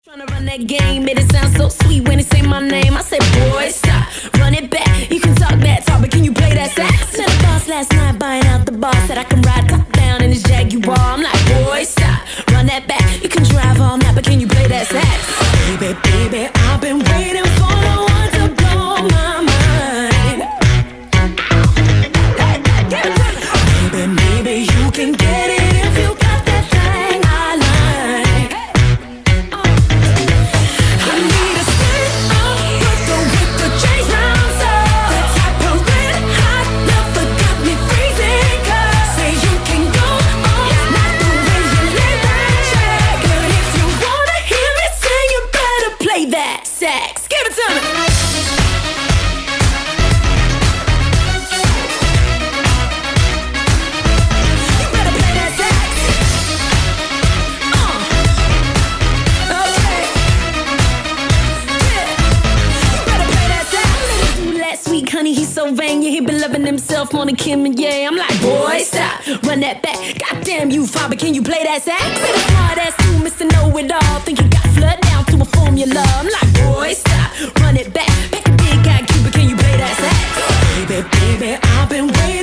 Tryna run that game, made it sound so sweet when it say my name. I said, boy, stop, run it back. You can talk that talk, but can you play that sax? Met a boss last night buying out the bar, said I can ride top down in his Jaguar. I'm like, boy, stop, run that back. You can drive all night, but can you play that sax? Baby, baby, I've been waiting for the one to blow my mind. Baby, maybe you can get it if you got that thing I like. I need a stand up, with the chains round up. That type of red hot never got me freezing cold. Say you can go all night the way you lay that track. But if you wanna hear me sing, you better play that sax. Give it to me. Sweet honey, he's so vain, yeah, he been loving himself more than Kim and yeah. I'm like, boy, stop, run that back. Goddamn you, father, can you play that sax? Say the smart ass you, Mr. Know-It-All, think you got flood down to a formula. I'm like, boy, stop, run it back. Back a big guy, Cuba, can you play that sax? Baby, baby, I've been waiting.